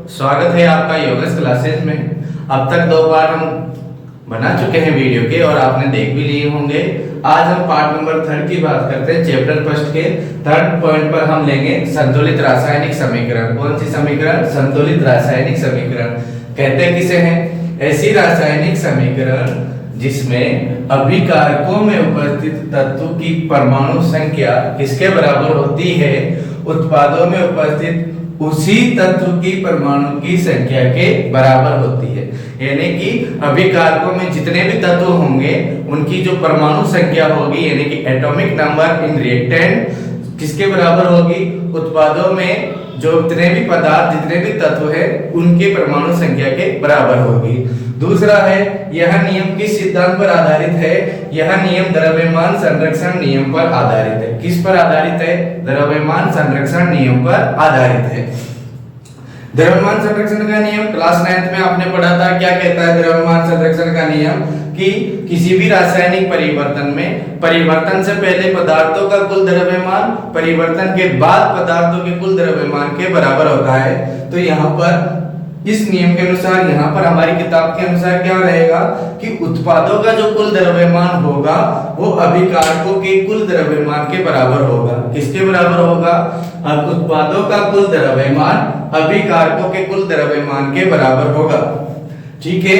स्वागत है आपका योगस क्लासेस में। अब तक 2 पार्ट हम बना चुके हैं वीडियो के और आपने देख भी लिए होंगे। आज हम पार्ट नंबर 3 की बात करते हैं। चैप्टर फर्स्ट के 3rd पॉइंट पर हम लेंगे संतुलित रासायनिक समीकरण। कौन सी समीकरण? संतुलित रासायनिक समीकरण। कहते किसे हैं? ऐसी रासायनिक समीकरण जिसमें अभिकारकों में उपस्थित तत्व की परमाणु संख्या किसके बराबर होती है? उत्पादों में उपस्थित उसी तत्व की परमाणु की संख्या के बराबर होती है। यानी कि अभिकारकों में जितने भी तत्व होंगे उनकी जो परमाणु संख्या होगी यानी कि एटॉमिक नंबर इन रिएक्टेंट किसके बराबर होगी? उत्पादों में जो जितने भी पदार्थ जितने भी तत्व है उनके परमाणु संख्या के बराबर होगी। दूसरा है, यह नियम किस सिद्धांत पर आधारित है? यह नियम द्रव्यमान संरक्षण नियम पर आधारित है। किस पर आधारित है? द्रव्यमान संरक्षण नियम पर आधारित है। द्रव्यमान संरक्षण का नियम क्लास 9th में आपने पढ़ा था। क्या कहता है द्रव्यमान संरक्षण का नियम? कि किसी भी रासायनिक परिवर्तन में परिवर्तन से पहले पदार्थों का कुल द्रव्यमान परिवर्तन के बाद पदार्थों के कुल द्रव्यमान के बराबर होता है। तो यहाँ पर इस नियम के अनुसार यहाँ पर हमारी किताब के अनुसार क्या रहेगा कि उत्पादों का जो कुल द्रव्यमान होगा वो अभिकारकों के कुल द्रव्यमान के बराबर होगा। किसके बराबर होगा? अब उत्पादों का कुल द्रव्यमान अभिकारकों के कुल द्रव्यमान के बराबर होगा। ठीक है।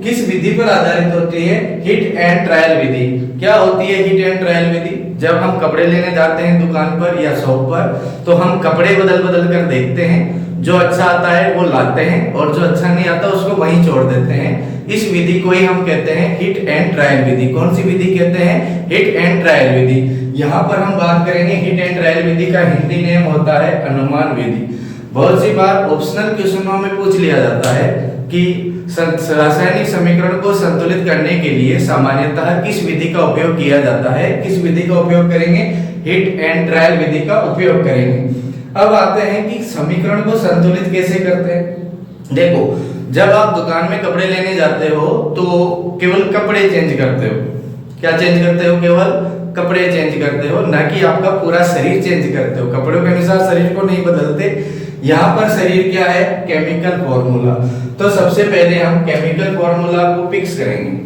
किस विधि पर आधारित होती है? हिट एंड ट्रायल विधि। क्या होती है हिट एंड ट्रायल विधि? जब हम कपड़े लेने जाते हैं दुकान पर या शॉप पर तो हम कपड़े बदल बदल कर देखते हैं। जो अच्छा आता है वो लाते हैं और जो अच्छा नहीं आता उसको वहीं छोड़ देते हैं। इस विधि को ही हम कहते हैं हिट एंड ट्रायल विधि। कौन सी विधि कहते हैं? हिट एंड ट्रायल विधि। यहाँ पर हम बात करेंगे हिट एंड ट्रायल विधि का हिंदी नेम होता है अनुमान विधि। बहुत सी बार ऑप्शनल क्वेश्चनों में पूछ लिया जाता है कि रासायनिक समीकरण को संतुलित करने के लिए सामान्यतः किस विधि का उपयोग किया जाता है? किस विधि का उपयोग करेंगे? हिट एंड ट्रायल विधि का उपयोग करेंगे। अब आते हैं कि समीकरण को संतुलित कैसे करते हैं। देखो, जब आप दुकान में कपड़े लेने जाते हो तो केवल कपड़े चेंज करते हो। क्या चेंज करते हो? केवल कपड़े चेंज करते हो, ना कि आपका पूरा शरीर चेंज करते हो। कपड़ों के अनुसार शरीर को नहीं बदलते। यहाँ पर शरीर क्या है? Chemical formula. तो सबसे पहले हम केमिकल फॉर्मूला को फिक्स करेंगे।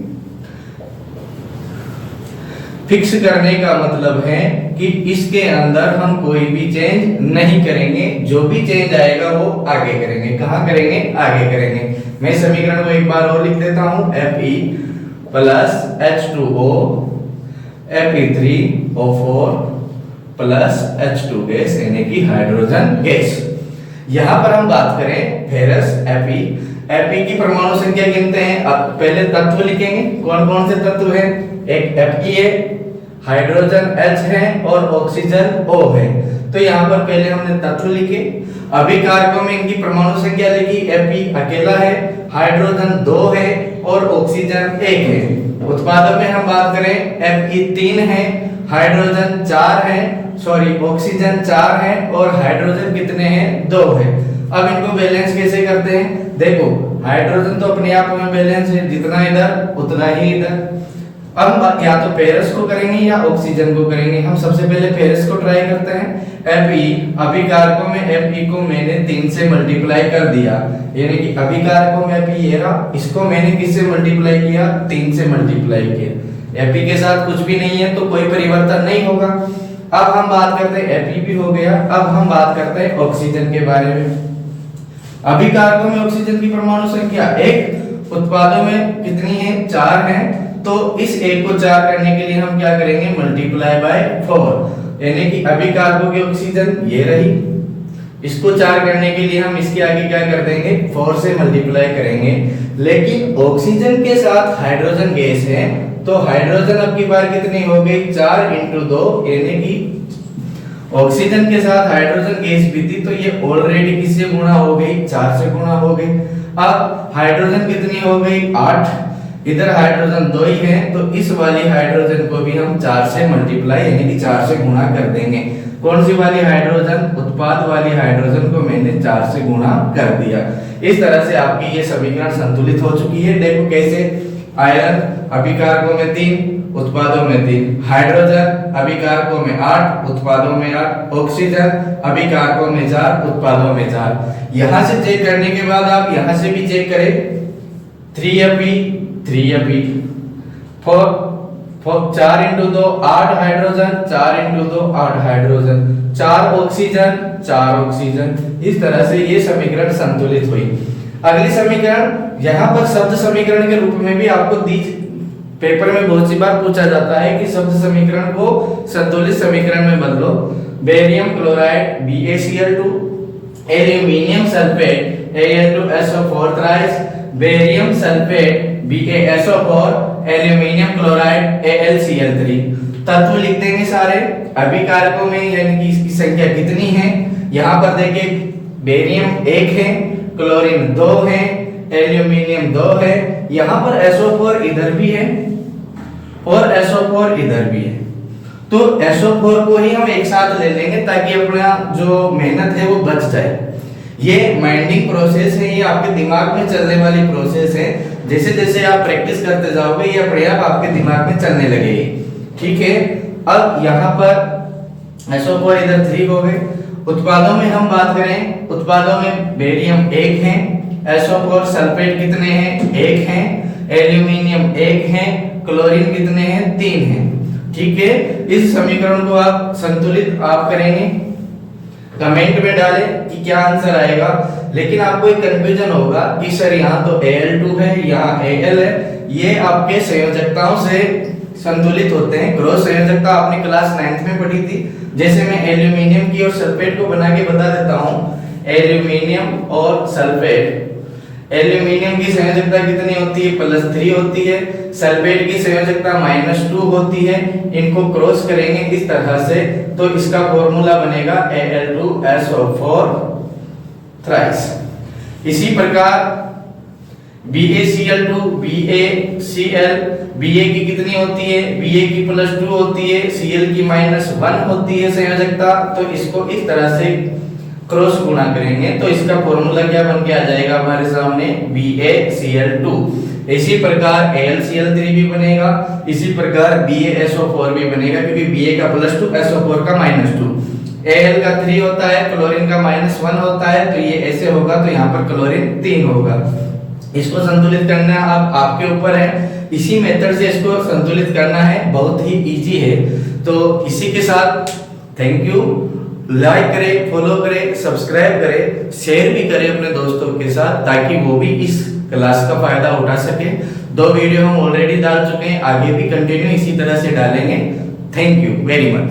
फिक्स करने का मतलब है कि इसके अंदर हम कोई भी चेंज नहीं करेंगे। जो भी चेंज आएगा वो आगे करेंगे। कहाँ करेंगे? आगे करेंगे। मैं समीकरण को एक बार और लिख देता हूं। Fe plus H2O Fe3O4 plus H2 gas यानी कि हाइड्रोजन गैस। यहाँ पर हम बात करें फेरस Fe की परमाणु संख्या गिनते हैं। अब पहले तत्व लिखेंगे। कौन कौन से तत्व हैं? एक Fe है, हाइड्रोजन H है और ऑक्सीजन O है। तो यहाँ पर पहले हमने तत्व लिखे। अभिकारकों में इनकी परमाणु संख्या लिखी। Fe अकेला है, हाइड्रोजन 2 है और ऑक्सीजन 1 है। उत्पादों में हम बात करें Fe 3 है, हाइड्रोजन 4 है, ऑक्सीजन 4 है और हाइड्रोजन कितने हैं? 2 है। अब इनको बैलेंस कैसे करते हैं? देखो, हाइड्रोजन तो अपने आप में बैलेंस है, जितना इधर उतना ही इधर। अब या तो पेरिस को करेंगे या ऑक्सीजन को करेंगे। हम सबसे पहले पेरिस को ट्राई करते हैं। Fe अभिकारकों में Fe को मैंने 3 से मल्टीप्लाई कर दिया, यानी कि अभिकारकों में Fe ये रहा, इसको मैंने किससे मल्टीप्लाई किया? 3 से मल्टीप्लाई किया। Fe के साथ कुछ भी नहीं है तो कोई परिवर्तन नहीं होगा। अब हम बात करते हैं Fe भी हो गया। अब हम बात करते हैं ऑक्सीजन के बारे में। अभिकारकों में ऑक्सीजन की परमाणु संख्या 1, उत्पादों में कितनी है? 4 है। तो इस 1 को 4 करने के लिए हम क्या करेंगे? मल्टीप्लाई बाय 4, यानी कि अभिकारकों की ऑक्सीजन ये रही। इसको 4 करने के लिए हम इसके आगे क्या कर देंगे? 4 से मल्टीप्लाई करेंगे। लेकिन ऑक्सीजन के साथ हाइड्रोजन गैस है तो हाइड्रोजन अब की बार कितनी हो गई? 4 × 2, यानी कि ऑक्सीजन के साथ हाइड्रोजन गैस भी थी तो ये ऑलरेडी किससे गुणा हो गई? 4 से गुणा हो गई। अब हाइड्रोजन कितनी हो गई? 8। इधर हाइड्रोजन 2 ही है तो इस वाली हाइड्रोजन को भी हम 4 से मल्टीप्लाई यानी कि 4 से गुणा कर देंगे। कौन सी वाली हाइड्रोजन? उत्पाद वाली हाइड्रोजन को मैंने 4 से गुणा कर दिया। इस तरह से आपकी ये समीकरण संतुलित हो चुकी है। देखो कैसे, आयरन अभिकारकों में 3, उत्पादों में 3, हाइड्रोजन अभिकारकों में 8, उत्पादों में 8, ऑक्सीजन अभिकारकों में 4, उत्पादों में 4। यहां से चेक करने के बाद आप यहां से भी चेक करें 3Fe 4 into 2 8 hydrogen, 4 into 2 8 hydrogen, 4 oxygen 4 oxygen. इस तरह से ये समीकरण संतुलित हुई। अगली समीकरण यहाँ पर शब्द समीकरण के रूप में भी आपको दी, पेपर में बहुत सी बार पूछा जाता है कि शब्द समीकरण को संतुलित समीकरण में बदलो। Barium chloride BaCl2, aluminium sulphate Al2SO4 thrice, barium sulphate BaSO4, aluminium chloride AlCl3। तत्व लिख देंगे सारे अभिकारकों में, यानी कि इसकी संख्या कितनी है। यहाँ पर देखिए बेरियम 1 है, क्लोरीन 2 है, एल्यूमिनियम 2 है, यहाँ पर SO4 इधर भी है और SO4 इधर भी है। तो SO4 को ही हम एक साथ ले लेंगे ताकि अपना जो मेहनत है वो बच जाए। ये माइंडिंग प्रोसेस है, ये आपके दिमाग में चलने वाली प्रोसेस है। जैसे जैसे आप प्रैक्टिस करते जाओगे ये अपने आप आपके दिमाग में चलने लगेगी। ठीक है, अब यहाँ पर SO4 इधर 3 हो गए। उत्पादों में हम बात करें, उत्पादों में बेरियम 1 है, SO4 सल्फेट कितने हैं 1 हैं, एल्यूमिनियम 1 है, क्लोरीन कितने हैं 3 हैं। ठीक है, इस समीकरण को आप संतुलित आप करेंगे, कमेंट में डालें कि क्या आंसर आएगा। लेकिन आपको एक कंफ्यूजन होगा कि सर यहाँ तो Al2 है, यहाँ Al है, ये आपके संयोजकताओं से संतुलित होते हैं। क्रॉस संयोजकता आपने क्लास 9th में पढ़ी थी। जैसे मैं एल्यूमिनियम की और सल्फेट को बना के बता देता हूँ, एल्यूमिनियम और सल्फेट, एल्यूमिनियम की संयोजकता कितनी होती है +3 होती है, सल्फेट की संयोजकता -2 होती है। इनको क्रॉस करेंगे इस तरह से तो इसका फॉर्मूला बनेगा Al2SO4 थ्राइस। इसी प्रकार BaCl2 BaCl, Ba की कितनी होती है, Ba की +2 होती है, Cl की -1 होती है संयोजकता। तो इसको इस तरह से क्रॉस गुणा करेंगे तो इसका फॉर्मूला क्या बन के आ जाएगा हमारे सामने BaCl2। इसी प्रकार AlCl3 भी बनेगा, इसी प्रकार BaSO4 भी बनेगा क्योंकि Ba का +2 SO4 का -2, Al का 3 होता है, क्लोरीन का -1 होता है, तो ये ऐसे होगा तो यहाँ पर क्लोरीन 3 होगा। इसको संतुलित करना अब आपके ऊपर है, इसी मेथड से इसको संतुलित करना है, बहुत ही इजी है। तो इसी के साथ थैंक यू। लाइक करें, फॉलो करें, सब्सक्राइब करें, शेयर भी करें अपने दोस्तों के साथ ताकि वो भी इस क्लास का फायदा उठा सके। 2 वीडियो हम ऑलरेडी डाल चुके हैं, आगे भी कंटिन्यू इसी तरह से डालेंगे। Thank you very much.